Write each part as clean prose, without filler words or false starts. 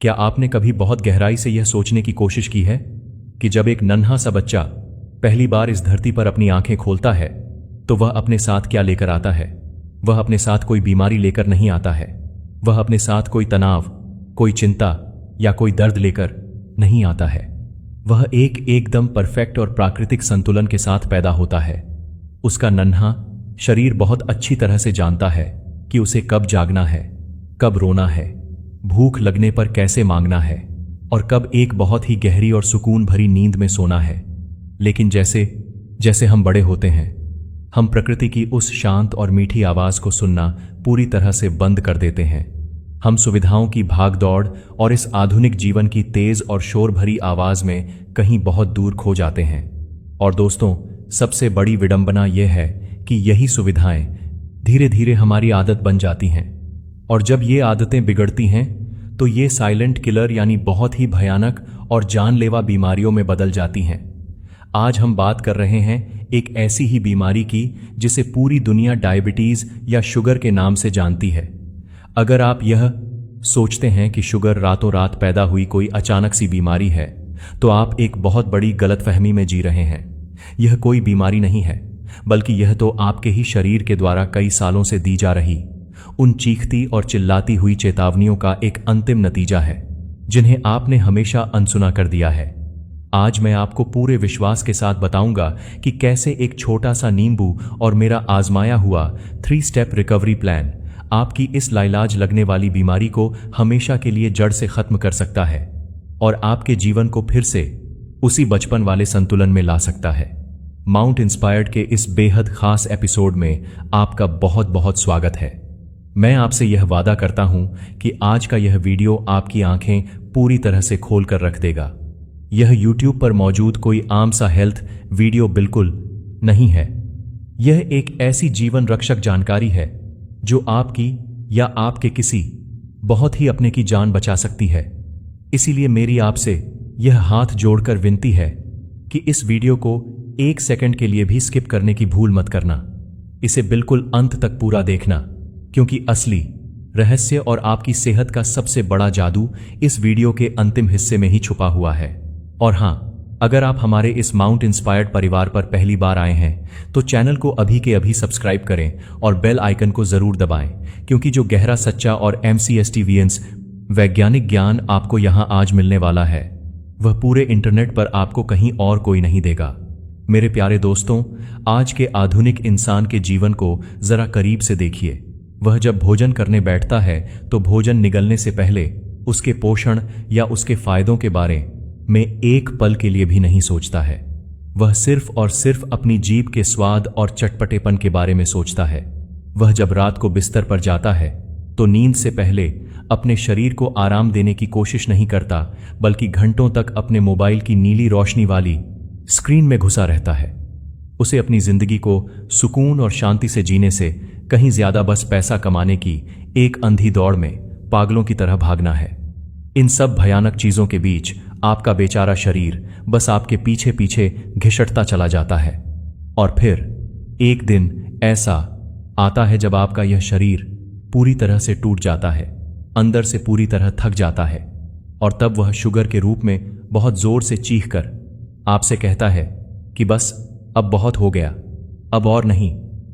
क्या आपने कभी बहुत गहराई से यह सोचने की कोशिश की है कि जब एक नन्हा सा बच्चा पहली बार इस धरती पर अपनी आंखें खोलता है तो वह अपने साथ क्या लेकर आता है? वह अपने साथ कोई बीमारी लेकर नहीं आता है। वह अपने साथ कोई तनाव, कोई चिंता या कोई दर्द लेकर नहीं आता है। वह एकदम परफेक्ट और प्राकृतिक संतुलन के साथ पैदा होता है। उसका नन्हा शरीर बहुत अच्छी तरह से जानता है कि उसे कब जागना है, कब रोना है, भूख लगने पर कैसे मांगना है और कब एक बहुत ही गहरी और सुकून भरी नींद में सोना है। लेकिन जैसे जैसे हम बड़े होते हैं, हम प्रकृति की उस शांत और मीठी आवाज को सुनना पूरी तरह से बंद कर देते हैं। हम सुविधाओं की भागदौड़ और इस आधुनिक जीवन की तेज और शोर भरी आवाज में कहीं बहुत दूर खो जाते हैं। और दोस्तों, सबसे बड़ी विडंबना यह है कि यही सुविधाएं धीरे धीरे हमारी आदत बन जाती हैं। और जब ये आदतें बिगड़ती हैं तो ये साइलेंट किलर यानी बहुत ही भयानक और जानलेवा बीमारियों में बदल जाती हैं। आज हम बात कर रहे हैं एक ऐसी ही बीमारी की जिसे पूरी दुनिया डायबिटीज या शुगर के नाम से जानती है। अगर आप यह सोचते हैं कि शुगर रातों रात पैदा हुई कोई अचानक सी बीमारी है, तो आप एक बहुत बड़ी गलतफहमी में जी रहे हैं। यह कोई बीमारी नहीं है, बल्कि यह तो आपके ही शरीर के द्वारा कई सालों से दी जा रही उन चीखती और चिल्लाती हुई चेतावनियों का एक अंतिम नतीजा है, जिन्हें आपने हमेशा अनसुना कर दिया है। आज मैं आपको पूरे विश्वास के साथ बताऊंगा कि कैसे एक छोटा सा नींबू और मेरा आजमाया हुआ 3 स्टेप रिकवरी प्लान आपकी इस लाइलाज लगने वाली बीमारी को हमेशा के लिए जड़ से खत्म कर सकता है और आपके जीवन को फिर से उसी बचपन वाले संतुलन में ला सकता है। माउंट इंस्पायर्ड के इस बेहद खास एपिसोड में आपका बहुत बहुत स्वागत है। मैं आपसे यह वादा करता हूं कि आज का यह वीडियो आपकी आंखें पूरी तरह से खोल कर रख देगा। यह YouTube पर मौजूद कोई आम सा हेल्थ वीडियो बिल्कुल नहीं है। यह एक ऐसी जीवन रक्षक जानकारी है जो आपकी या आपके किसी बहुत ही अपने की जान बचा सकती है। इसीलिए मेरी आपसे यह हाथ जोड़कर विनती है कि इस वीडियो को 1 सेकंड के लिए भी स्किप करने की भूल मत करना। इसे बिल्कुल अंत तक पूरा देखना, क्योंकि असली रहस्य और आपकी सेहत का सबसे बड़ा जादू इस वीडियो के अंतिम हिस्से में ही छुपा हुआ है। और हां, अगर आप हमारे इस माउंट इंस्पायर्ड परिवार पर पहली बार आए हैं तो चैनल को अभी के अभी सब्सक्राइब करें और बेल आइकन को जरूर दबाएं, क्योंकि जो गहरा, सच्चा और MCSTVNS वैज्ञानिक ज्ञान आपको यहां आज मिलने वाला है, वह पूरे इंटरनेट पर आपको कहीं और कोई नहीं देगा। मेरे प्यारे दोस्तों, आज के आधुनिक इंसान के जीवन को जरा करीब से देखिए। वह जब भोजन करने बैठता है तो भोजन निगलने से पहले उसके पोषण या उसके फायदों के बारे में एक पल के लिए भी नहीं सोचता है। वह सिर्फ और सिर्फ अपनी जीभ के स्वाद और चटपटेपन के बारे में सोचता है। वह जब रात को बिस्तर पर जाता है तो नींद से पहले अपने शरीर को आराम देने की कोशिश नहीं करता, बल्कि घंटों तक अपने मोबाइल की नीली रोशनी वाली स्क्रीन में घुसा रहता है। उसे अपनी जिंदगी को सुकून और शांति से जीने से कहीं ज्यादा बस पैसा कमाने की एक अंधी दौड़ में पागलों की तरह भागना है। इन सब भयानक चीजों के बीच आपका बेचारा शरीर बस आपके पीछे पीछे घिसटता चला जाता है। और फिर एक दिन ऐसा आता है जब आपका यह शरीर पूरी तरह से टूट जाता है, अंदर से पूरी तरह थक जाता है, और तब वह शुगर के रूप में बहुत जोर से चीख कर आपसे कहता है कि बस अब बहुत हो गया, अब और नहीं,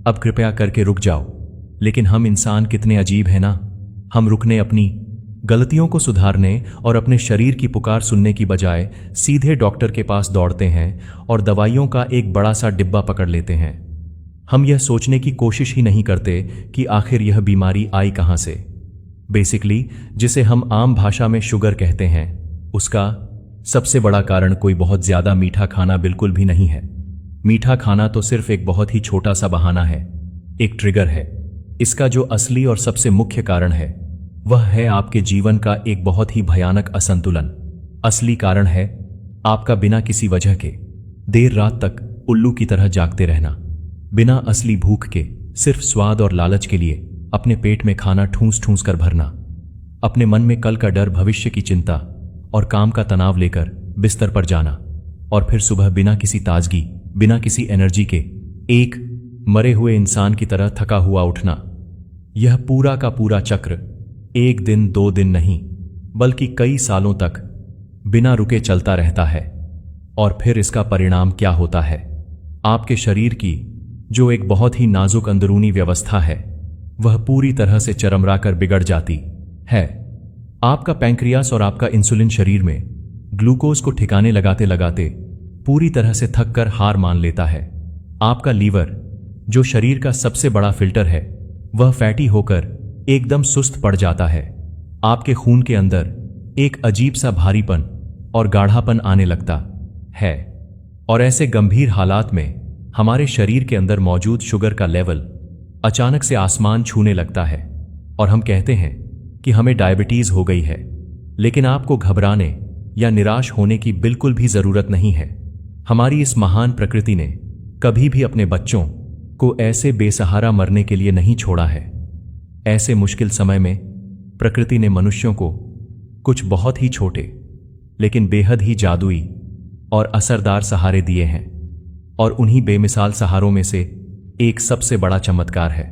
अब कृपया करके रुक जाओ। लेकिन हम इंसान कितने अजीब हैं ना। हम रुकने, अपनी गलतियों को सुधारने और अपने शरीर की पुकार सुनने की बजाय सीधे डॉक्टर के पास दौड़ते हैं और दवाइयों का एक बड़ा सा डिब्बा पकड़ लेते हैं। हम यह सोचने की कोशिश ही नहीं करते कि आखिर यह बीमारी आई कहां से। बेसिकली जिसे हम आम भाषा में शुगर कहते हैं, उसका सबसे बड़ा कारण कोई बहुत ज्यादा मीठा खाना बिल्कुल भी नहीं है। मीठा खाना तो सिर्फ एक बहुत ही छोटा सा बहाना है, एक ट्रिगर है। इसका जो असली और सबसे मुख्य कारण है वह है आपके जीवन का एक बहुत ही भयानक असंतुलन। असली कारण है आपका बिना किसी वजह के देर रात तक उल्लू की तरह जागते रहना, बिना असली भूख के, सिर्फ स्वाद और लालच के लिए अपने पेट में खाना ठूंस ठूंस कर भरना, अपने मन में कल का डर, भविष्य की चिंता और काम का तनाव लेकर बिस्तर पर जाना, और फिर सुबह बिना किसी ताजगी, बिना किसी एनर्जी के एक मरे हुए इंसान की तरह थका हुआ उठना। यह पूरा का पूरा चक्र 1 दिन 2 दिन नहीं, बल्कि कई सालों तक बिना रुके चलता रहता है। और फिर इसका परिणाम क्या होता है? आपके शरीर की जो एक बहुत ही नाजुक अंदरूनी व्यवस्था है वह पूरी तरह से चरमराकर बिगड़ जाती है। आपका पैंक्रियास और आपका इंसुलिन शरीर में ग्लूकोज को ठिकाने लगाते लगाते पूरी तरह से थक कर हार मान लेता है। आपका लीवर, जो शरीर का सबसे बड़ा फिल्टर है, वह फैटी होकर एकदम सुस्त पड़ जाता है। आपके खून के अंदर एक अजीब सा भारीपन और गाढ़ापन आने लगता है। और ऐसे गंभीर हालात में हमारे शरीर के अंदर मौजूद शुगर का लेवल अचानक से आसमान छूने लगता है और हम कहते हैं कि हमें डायबिटीज हो गई है। लेकिन आपको घबराने या निराश होने की बिल्कुल भी जरूरत नहीं है। हमारी इस महान प्रकृति ने कभी भी अपने बच्चों को ऐसे बेसहारा मरने के लिए नहीं छोड़ा है। ऐसे मुश्किल समय में प्रकृति ने मनुष्यों को कुछ बहुत ही छोटे लेकिन बेहद ही जादुई और असरदार सहारे दिए हैं। और उन्हीं बेमिसाल सहारों में से एक सबसे बड़ा चमत्कार है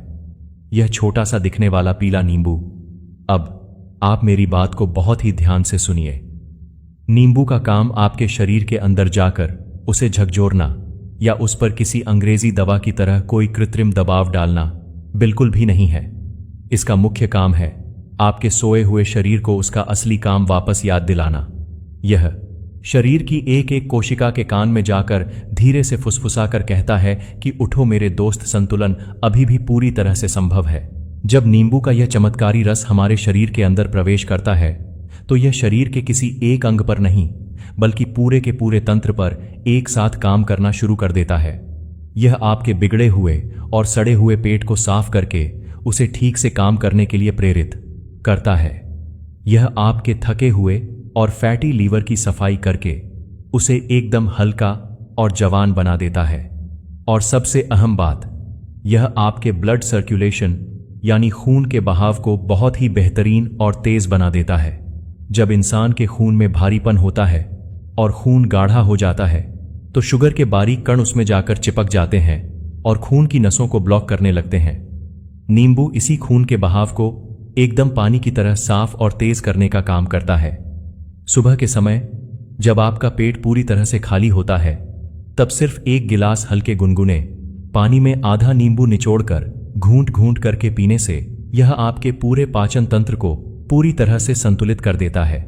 यह छोटा सा दिखने वाला पीला नींबू। अब आप मेरी बात को बहुत ही ध्यान से सुनिए। नींबू का काम आपके शरीर के अंदर जाकर उसे झकझोरना या उस पर किसी अंग्रेजी दवा की तरह कोई कृत्रिम दबाव डालना बिल्कुल भी नहीं है। इसका मुख्य काम है आपके सोए हुए शरीर को उसका असली काम वापस याद दिलाना। यह शरीर की एक एक कोशिका के कान में जाकर धीरे से फुसफुसाकर कहता है कि उठो मेरे दोस्त, संतुलन अभी भी पूरी तरह से संभव है। जब नींबू का यह चमत्कारी रस हमारे शरीर के अंदर प्रवेश करता है तो यह शरीर के किसी एक अंग पर नहीं बल्कि पूरे के पूरे तंत्र पर एक साथ काम करना शुरू कर देता है। यह आपके बिगड़े हुए और सड़े हुए पेट को साफ करके उसे ठीक से काम करने के लिए प्रेरित करता है। यह आपके थके हुए और फैटी लीवर की सफाई करके उसे एकदम हल्का और जवान बना देता है। और सबसे अहम बात, यह आपके ब्लड सर्कुलेशन यानी खून के बहाव को बहुत ही बेहतरीन और तेज बना देता है। जब इंसान के खून में भारीपन होता है और खून गाढ़ा हो जाता है तो शुगर के बारीक कण उसमें जाकर चिपक जाते हैं और खून की नसों को ब्लॉक करने लगते हैं। नींबू इसी खून के बहाव को एकदम पानी की तरह साफ और तेज करने का काम करता है। सुबह के समय जब आपका पेट पूरी तरह से खाली होता है तब सिर्फ एक गिलास हल्के गुनगुने पानी में आधा नींबू निचोड़कर घूंट घूंट करके पीने से यह आपके पूरे पाचन तंत्र को पूरी तरह से संतुलित कर देता है।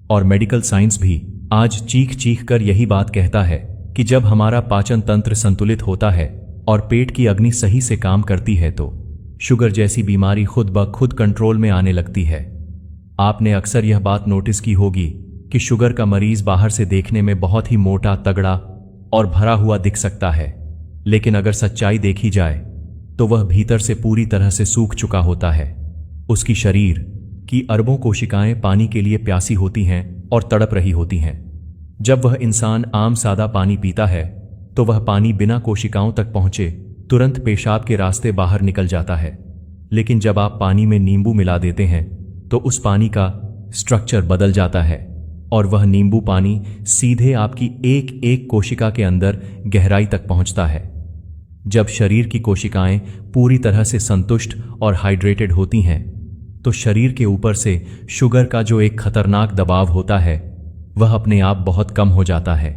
और मेडिकल साइंस भी आज चीख चीख कर यही बात कहता है कि जब हमारा पाचन तंत्र संतुलित होता है और पेट की अग्नि सही से काम करती है तो शुगर जैसी बीमारी खुद ब खुद कंट्रोल में आने लगती है। आपने अक्सर यह बात नोटिस की होगी कि शुगर का मरीज बाहर से देखने में बहुत ही मोटा, तगड़ा और भरा हुआ दिख सकता है, लेकिन अगर सच्चाई देखी जाए तो वह भीतर से पूरी तरह से सूख चुका होता है। उसकी शरीर की अरबों कोशिकाएं पानी के लिए प्यासी होती हैं और तड़प रही होती हैं। जब वह इंसान आम सादा पानी पीता है तो वह पानी बिना कोशिकाओं तक पहुंचे तुरंत पेशाब के रास्ते बाहर निकल जाता है। लेकिन जब आप पानी में नींबू मिला देते हैं तो उस पानी का स्ट्रक्चर बदल जाता है और वह नींबू पानी सीधे आपकी एक एक कोशिका के अंदर गहराई तक पहुंचता है। जब शरीर की कोशिकाएं पूरी तरह से संतुष्ट और हाइड्रेटेड होती हैं तो शरीर के ऊपर से शुगर का जो एक खतरनाक दबाव होता है वह अपने आप बहुत कम हो जाता है।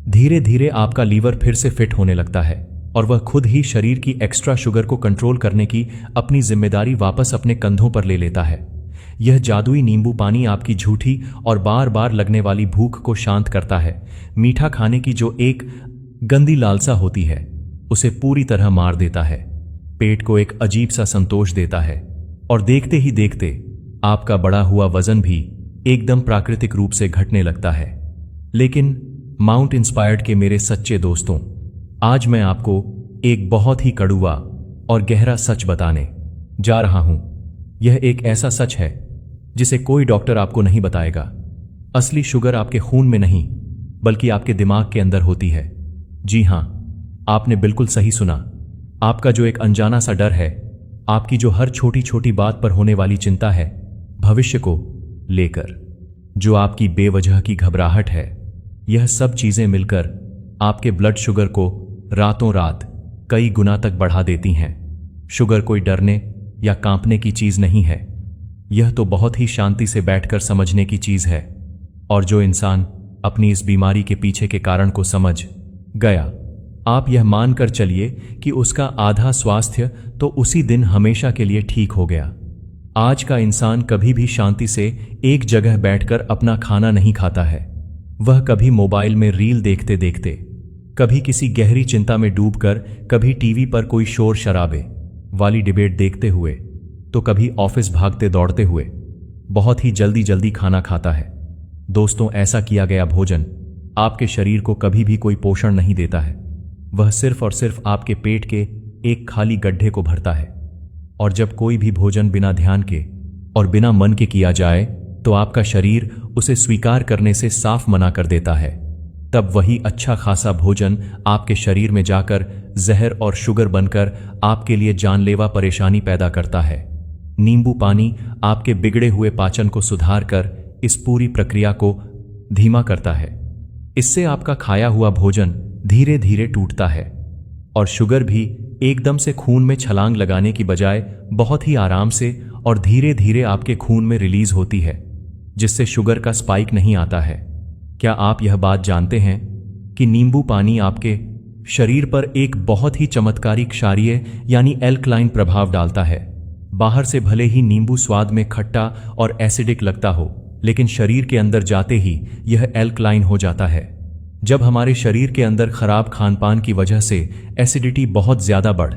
धीरे धीरे आपका लीवर फिर से फिट होने लगता है और वह खुद ही शरीर की एक्स्ट्रा शुगर को कंट्रोल करने की अपनी जिम्मेदारी वापस अपने कंधों पर ले लेता है। यह जादुई नींबू पानी आपकी झूठी और बार बार लगने वाली भूख को शांत करता है। मीठा खाने की जो एक गंदी लालसा होती है उसे पूरी तरह मार देता है। पेट को एक अजीब सा संतोष देता है और देखते ही देखते आपका बढ़ा हुआ वजन भी एकदम प्राकृतिक रूप से घटने लगता है। लेकिन माउंट इंस्पायर्ड के मेरे सच्चे दोस्तों, आज मैं आपको एक बहुत ही कड़वा और गहरा सच बताने जा रहा हूं। यह एक ऐसा सच है जिसे कोई डॉक्टर आपको नहीं बताएगा। असली शुगर आपके खून में नहीं बल्कि आपके दिमाग के अंदर होती है। जी हां, आपने बिल्कुल सही सुना। आपका जो एक अनजाना सा डर है, आपकी जो हर छोटी छोटी बात पर होने वाली चिंता है, भविष्य को लेकर जो आपकी बेवजह की घबराहट है, यह सब चीजें मिलकर आपके ब्लड शुगर को रातों रात कई गुना तक बढ़ा देती हैं। शुगर कोई डरने या कांपने की चीज नहीं है। यह तो बहुत ही शांति से बैठकर समझने की चीज है। और जो इंसान अपनी इस बीमारी के पीछे के कारण को समझ गया, आप यह मानकर चलिए कि उसका आधा स्वास्थ्य तो उसी दिन हमेशा के लिए ठीक हो गया। आज का इंसान कभी भी शांति से एक जगह बैठकर अपना खाना नहीं खाता है। वह कभी मोबाइल में रील देखते देखते, कभी किसी गहरी चिंता में डूबकर, कभी टीवी पर कोई शोर शराबे वाली डिबेट देखते हुए, तो कभी ऑफिस भागते दौड़ते हुए बहुत ही जल्दी जल्दी खाना खाता है। दोस्तों, ऐसा किया गया भोजन आपके शरीर को कभी भी कोई पोषण नहीं देता है। वह सिर्फ और सिर्फ आपके पेट के एक खाली गड्ढे को भरता है। और जब कोई भी भोजन बिना ध्यान के और बिना मन के किया जाए तो आपका शरीर उसे स्वीकार करने से साफ मना कर देता है। तब वही अच्छा खासा भोजन आपके शरीर में जाकर जहर और शुगर बनकर आपके लिए जानलेवा परेशानी पैदा करता है। नींबू पानी आपके बिगड़े हुए पाचन को सुधार कर इस पूरी प्रक्रिया को धीमा करता है। इससे आपका खाया हुआ भोजन धीरे धीरे टूटता है और शुगर भी एकदम से खून में छलांग लगाने की बजाय बहुत ही आराम से और धीरे धीरे आपके खून में रिलीज होती है, जिससे शुगर का स्पाइक नहीं आता है। क्या आप यह बात जानते हैं कि नींबू पानी आपके शरीर पर एक बहुत ही चमत्कारी क्षारीय यानी एल्कलाइन प्रभाव डालता है। बाहर से भले ही नींबू स्वाद में खट्टा और एसिडिक लगता हो, लेकिन शरीर के अंदर जाते ही यह एल्कलाइन हो जाता है। जब हमारे शरीर के अंदर खराब खानपान की वजह से एसिडिटी बहुत ज्यादा बढ़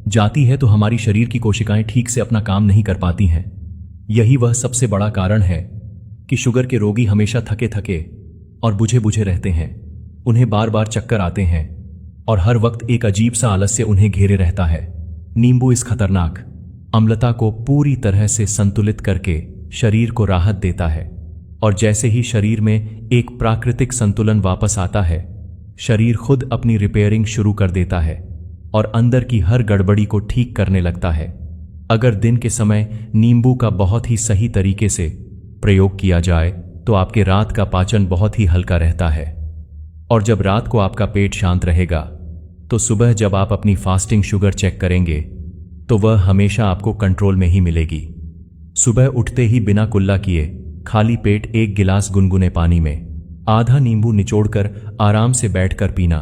जाती है तो हमारी शरीर की कोशिकाएं ठीक से अपना काम नहीं कर पाती हैं। यही वह सबसे बड़ा कारण है कि शुगर के रोगी हमेशा थके थके और बुझे बुझे रहते हैं। उन्हें बार बार चक्कर आते हैं और हर वक्त एक अजीब सा आलस्य उन्हें घेरे रहता है। नींबू इस खतरनाक अम्लता को पूरी तरह से संतुलित करके शरीर को राहत देता है। और जैसे ही शरीर में एक प्राकृतिक संतुलन वापस आता है, शरीर खुद अपनी रिपेयरिंग शुरू कर देता है और अंदर की हर गड़बड़ी को ठीक करने लगता है। अगर दिन के समय नींबू का बहुत ही सही तरीके से प्रयोग किया जाए तो आपके रात का पाचन बहुत ही हल्का रहता है। और जब रात को आपका पेट शांत रहेगा तो सुबह जब आप अपनी फास्टिंग शुगर चेक करेंगे तो वह हमेशा आपको कंट्रोल में ही मिलेगी। सुबह उठते ही बिना कुल्ला किए खाली पेट एक गिलास गुनगुने पानी में आधा नींबू निचोड़कर आराम से बैठकर पीना,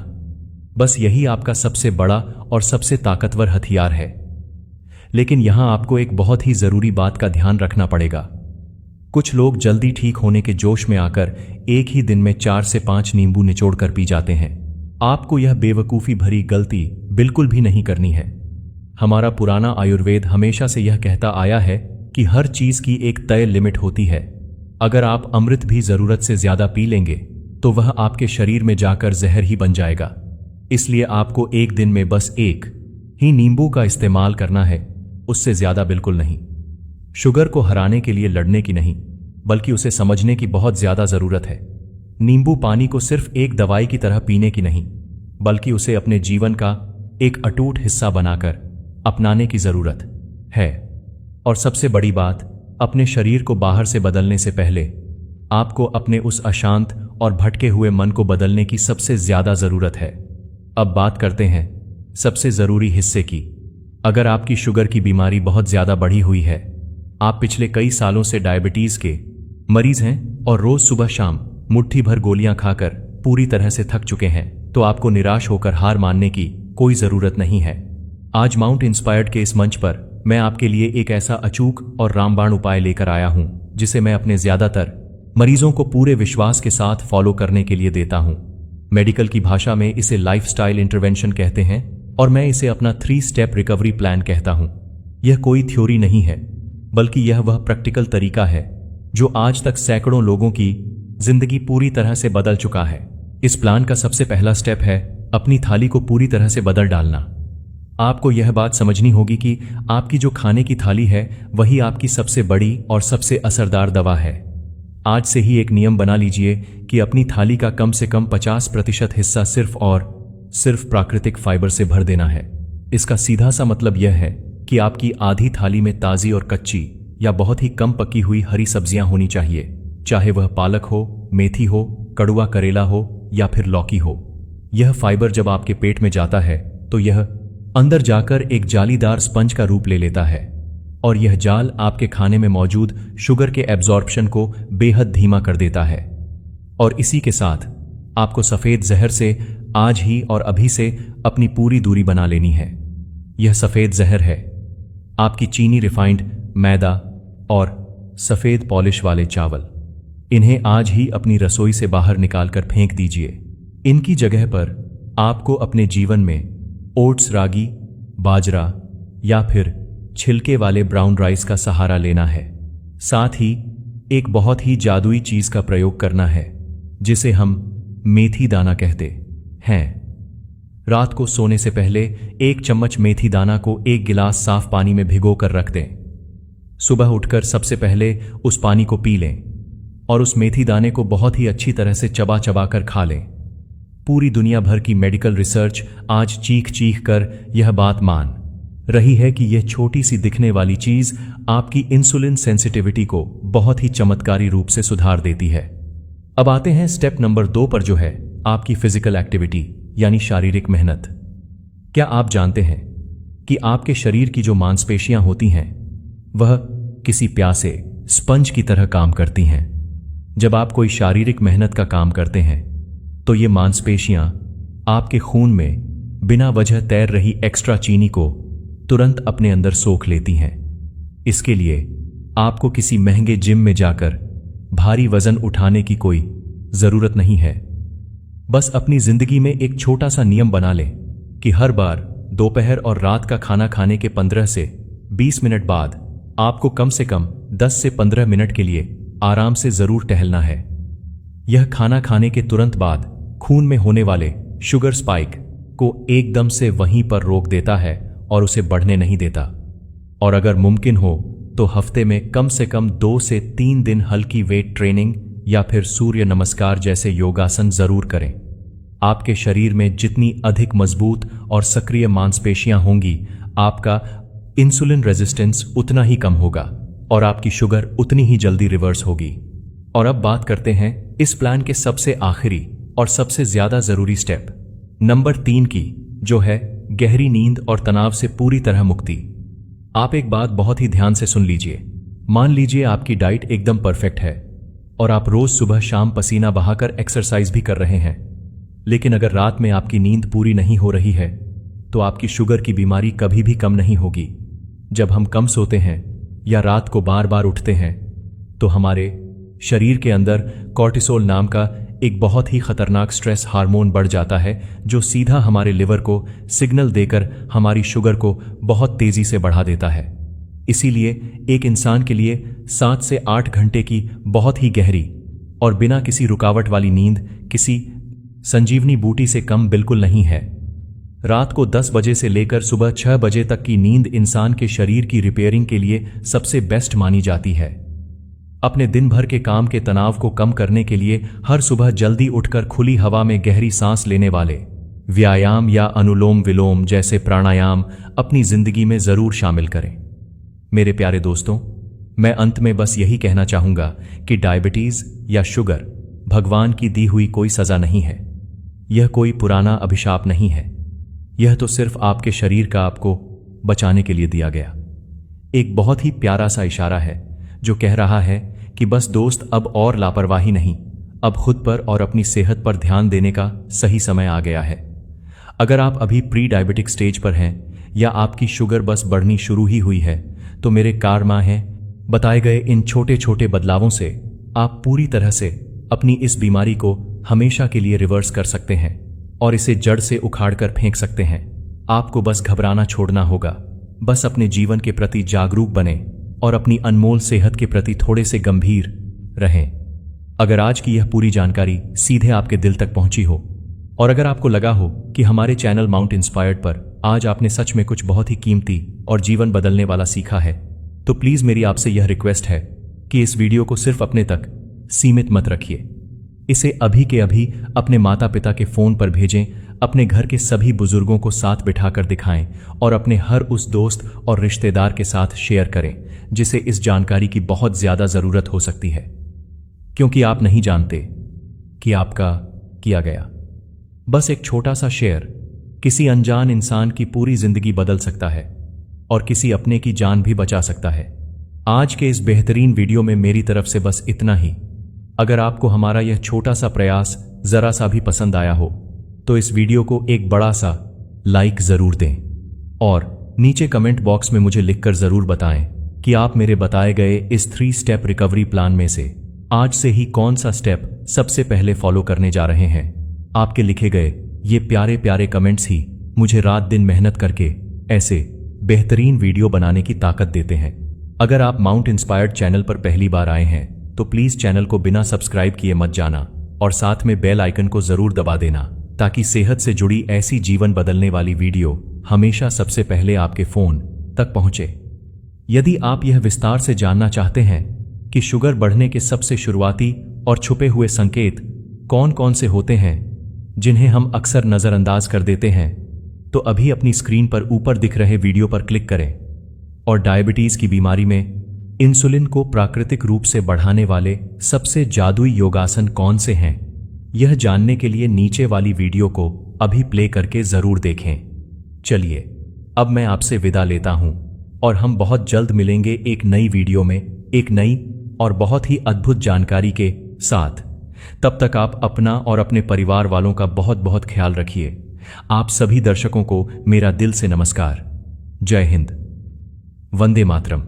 बस यही आपका सबसे बड़ा और सबसे ताकतवर हथियार है। लेकिन यहां आपको एक बहुत ही जरूरी बात का ध्यान रखना पड़ेगा। कुछ लोग जल्दी ठीक होने के जोश में आकर एक ही दिन में 4 से 5 नींबू निचोड़कर पी जाते हैं। आपको यह बेवकूफ़ी भरी गलती बिल्कुल भी नहीं करनी है। हमारा पुराना आयुर्वेद हमेशा से यह कहता आया है कि हर चीज की एक तय लिमिट होती है। अगर आप अमृत भी जरूरत से ज्यादा पी लेंगे तो वह आपके शरीर में जाकर जहर ही बन जाएगा। इसलिए आपको एक दिन में बस एक ही नींबू का इस्तेमाल करना है, उससे ज्यादा बिल्कुल नहीं। शुगर को हराने के लिए लड़ने की नहीं, बल्कि उसे समझने की बहुत ज्यादा जरूरत है। नींबू पानी को सिर्फ एक दवाई की तरह पीने की नहीं, बल्कि उसे अपने जीवन का एक अटूट हिस्सा बनाकर अपनाने की जरूरत है। और सबसे बड़ी बात, अपने शरीर को बाहर से बदलने से पहले आपको अपने उस अशांत और भटके हुए मन को बदलने की सबसे ज्यादा जरूरत है। अब बात करते हैं सबसे जरूरी हिस्से की। अगर आपकी शुगर की बीमारी बहुत ज्यादा बढ़ी हुई है, आप पिछले कई सालों से डायबिटीज के मरीज हैं और रोज सुबह शाम मुट्ठी भर गोलियां खाकर पूरी तरह से थक चुके हैं, तो आपको निराश होकर हार मानने की कोई जरूरत नहीं है। आज माउंट इंस्पायर्ड के इस मंच पर मैं आपके लिए एक ऐसा अचूक और रामबाण उपाय लेकर आया हूं जिसे मैं अपने ज्यादातर मरीजों को पूरे विश्वास के साथ फॉलो करने के लिए देता हूं। मेडिकल की भाषा में इसे लाइफस्टाइल इंटरवेंशन कहते हैं और मैं इसे अपना 3 स्टेप रिकवरी प्लान कहता हूं। यह कोई थ्योरी नहीं है, बल्कि यह वह प्रैक्टिकल तरीका है जो आज तक सैकड़ों लोगों की जिंदगी पूरी तरह से बदल चुका है। इस प्लान का सबसे पहला स्टेप है अपनी थाली को पूरी तरह से बदल डालना। आपको यह बात समझनी होगी कि आपकी जो खाने की थाली है वही आपकी सबसे बड़ी और सबसे असरदार दवा है। आज से ही एक नियम बना लीजिए कि अपनी थाली का कम से कम 50% हिस्सा सिर्फ और सिर्फ प्राकृतिक फाइबर से भर देना है। इसका सीधा सा मतलब यह है कि आपकी आधी थाली में ताज़ी और कच्ची या बहुत ही कम पकी हुई हरी सब्जियां होनी चाहिए, चाहे वह पालक हो, मेथी हो, कड़ुआ करेला हो या फिर लौकी हो। यह फाइबर जब आपके पेट में जाता है तो यह अंदर जाकर एक जालीदार स्पंज का रूप ले लेता है और यह जाल आपके खाने में मौजूद शुगर के एब्जॉर्प्शन को बेहद धीमा कर देता है। और इसी के साथ आपको सफेद जहर से आज ही और अभी से अपनी पूरी दूरी बना लेनी है। यह सफेद जहर है आपकी चीनी रिफाइंड मैदा और सफेद पॉलिश वाले चावल। इन्हें आज ही अपनी रसोई से बाहर निकालकर फेंक दीजिए। इनकी जगह पर आपको अपने जीवन में ओट्स, रागी, बाजरा या फिर छिलके वाले ब्राउन राइस का सहारा लेना है। साथ ही एक बहुत ही जादुई चीज का प्रयोग करना है जिसे हम मेथी दाना कहते हैं। रात को सोने से पहले 1 चम्मच मेथी दाना को 1 गिलास साफ पानी में भिगोकर रख दें। सुबह उठकर सबसे पहले उस पानी को पी लें और उस मेथी दाने को बहुत ही अच्छी तरह से चबा चबा कर खा लें। पूरी दुनिया भर की मेडिकल रिसर्च आज चीख चीख कर यह बात मान रही है कि यह छोटी सी दिखने वाली चीज आपकी इंसुलिन सेंसिटिविटी को बहुत ही चमत्कारी रूप से सुधार देती है। अब आते हैं स्टेप नंबर 2 पर, जो है आपकी फिजिकल एक्टिविटी यानी शारीरिक मेहनत। क्या आप जानते हैं कि आपके शरीर की जो मांसपेशियां होती हैं वह किसी प्यासे स्पंज की तरह काम करती हैं। जब आप कोई शारीरिक मेहनत का काम करते हैं तो ये मांसपेशियां आपके खून में बिना वजह तैर रही एक्स्ट्रा चीनी को तुरंत अपने अंदर सोख लेती हैं। इसके लिए आपको किसी महंगे जिम में जाकर भारी वजन उठाने की कोई जरूरत नहीं है। बस अपनी जिंदगी में एक छोटा सा नियम बना लें कि हर बार दोपहर और रात का खाना खाने के 15 से 20 मिनट बाद आपको कम से कम 10 से 15 मिनट के लिए आराम से जरूर टहलना है। यह खाना खाने के तुरंत बाद खून में होने वाले शुगर स्पाइक को एकदम से वहीं पर रोक देता है और उसे बढ़ने नहीं देता। और अगर मुमकिन हो तो हफ्ते में कम से कम 2 से 3 दिन हल्की वेट ट्रेनिंग या फिर सूर्य नमस्कार जैसे योगासन जरूर करें। आपके शरीर में जितनी अधिक मजबूत और सक्रिय मांसपेशियां होंगी, आपका इंसुलिन रेजिस्टेंस उतना ही कम होगा और आपकी शुगर उतनी ही जल्दी रिवर्स होगी। और अब बात करते हैं इस प्लान के सबसे आखिरी और सबसे ज्यादा जरूरी स्टेप नंबर 3 की, जो है गहरी नींद और तनाव से पूरी तरह मुक्ति। आप एक बात बहुत ही ध्यान से सुन लीजिए। मान लीजिए आपकी डाइट एकदम परफेक्ट है और आप रोज सुबह शाम पसीना बहाकर एक्सरसाइज भी कर रहे हैं, लेकिन अगर रात में आपकी नींद पूरी नहीं हो रही है तो आपकी शुगर की बीमारी कभी भी कम नहीं होगी। जब हम कम सोते हैं या रात को बार बार उठते हैं तो हमारे शरीर के अंदर कॉर्टिसोल नाम का एक बहुत ही खतरनाक स्ट्रेस हार्मोन बढ़ जाता है, जो सीधा हमारे लिवर को सिग्नल देकर हमारी शुगर को बहुत तेजी से बढ़ा देता है। इसीलिए एक इंसान के लिए 7 से 8 घंटे की बहुत ही गहरी और बिना किसी रुकावट वाली नींद किसी संजीवनी बूटी से कम बिल्कुल नहीं है। रात को 10 बजे से लेकर सुबह 6 बजे तक की नींद इंसान के शरीर की रिपेयरिंग के लिए सबसे बेस्ट मानी जाती है। अपने दिन भर के काम के तनाव को कम करने के लिए हर सुबह जल्दी उठकर खुली हवा में गहरी सांस लेने वाले व्यायाम या अनुलोम विलोम जैसे प्राणायाम अपनी जिंदगी में जरूर शामिल करें। मेरे प्यारे दोस्तों, मैं अंत में बस यही कहना चाहूंगा कि डायबिटीज या शुगर भगवान की दी हुई कोई सजा नहीं है। यह कोई पुराना अभिशाप नहीं है। यह तो सिर्फ आपके शरीर का आपको बचाने के लिए दिया गया एक बहुत ही प्यारा सा इशारा है, जो कह रहा है कि बस दोस्त, अब और लापरवाही नहीं, अब खुद पर और अपनी सेहत पर ध्यान देने का सही समय आ गया है। अगर आप अभी प्री डायबिटिक स्टेज पर हैं या आपकी शुगर बस बढ़नी शुरू ही हुई है, तो मेरे कारनामा हैं बताए गए इन छोटे छोटे बदलावों से आप पूरी तरह से अपनी इस बीमारी को हमेशा के लिए रिवर्स कर सकते हैं और इसे जड़ से उखाड़कर फेंक सकते हैं। आपको बस घबराना छोड़ना होगा। बस अपने जीवन के प्रति जागरूक बने और अपनी अनमोल सेहत के प्रति थोड़े से गंभीर रहें। अगर आज की यह पूरी जानकारी सीधे आपके दिल तक पहुंची हो और अगर आपको लगा हो कि हमारे चैनल माउंट इंस्पायर्ड पर आज आपने सच में कुछ बहुत ही कीमती और जीवन बदलने वाला सीखा है, तो प्लीज मेरी आपसे यह रिक्वेस्ट है कि इस वीडियो को सिर्फ अपने तक सीमित मत रखिए। इसे अभी के अभी अपने माता पिता के फोन पर भेजें, अपने घर के सभी बुजुर्गों को साथ बिठाकर दिखाएं और अपने हर उस दोस्त और रिश्तेदार के साथ शेयर करें जिसे इस जानकारी की बहुत ज्यादा जरूरत हो सकती है, क्योंकि आप नहीं जानते कि आपका किया गया बस एक छोटा सा शेयर किसी अनजान इंसान की पूरी जिंदगी बदल सकता है। और किसी अपने की जान भी बचा सकता है। आज के इस बेहतरीन वीडियो में मेरी तरफ से बस इतना ही। अगर आपको हमारा यह छोटा सा प्रयास जरा सा भी पसंद आया हो तो इस वीडियो को एक बड़ा सा लाइक जरूर दें और नीचे कमेंट बॉक्स में मुझे लिखकर जरूर बताएं कि आप मेरे बताए गए इस 3 स्टेप रिकवरी प्लान में से आज से ही कौन सा स्टेप सबसे पहले फॉलो करने जा रहे हैं। आपके लिखे गए ये प्यारे प्यारे कमेंट्स ही मुझे रात दिन मेहनत करके ऐसे बेहतरीन वीडियो बनाने की ताकत देते हैं। अगर आप माउंट इंस्पायर्ड चैनल पर पहली बार आए हैं तो प्लीज चैनल को बिना सब्सक्राइब किए मत जाना और साथ में बेल आइकन को जरूर दबा देना ताकि सेहत से जुड़ी ऐसी जीवन बदलने वाली वीडियो हमेशा सबसे पहले आपके फोन तक पहुंचे। यदि आप यह विस्तार से जानना चाहते हैं कि शुगर बढ़ने के सबसे शुरुआती और छुपे हुए संकेत कौन कौन से होते हैं जिन्हें हम अक्सर नजरअंदाज कर देते हैं, तो अभी अपनी स्क्रीन पर ऊपर दिख रहे वीडियो पर क्लिक करें और डायबिटीज की बीमारी में इंसुलिन को प्राकृतिक रूप से बढ़ाने वाले सबसे जादुई योगासन कौन से हैं, यह जानने के लिए नीचे वाली वीडियो को अभी प्ले करके जरूर देखें। चलिए अब मैं आपसे विदा लेता हूं और हम बहुत जल्द मिलेंगे एक नई वीडियो में एक नई और बहुत ही अद्भुत जानकारी के साथ। तब तक आप अपना और अपने परिवार वालों का बहुत बहुत ख्याल रखिए। आप सभी दर्शकों को मेरा दिल से नमस्कार। जय हिंद, वंदे मातरम।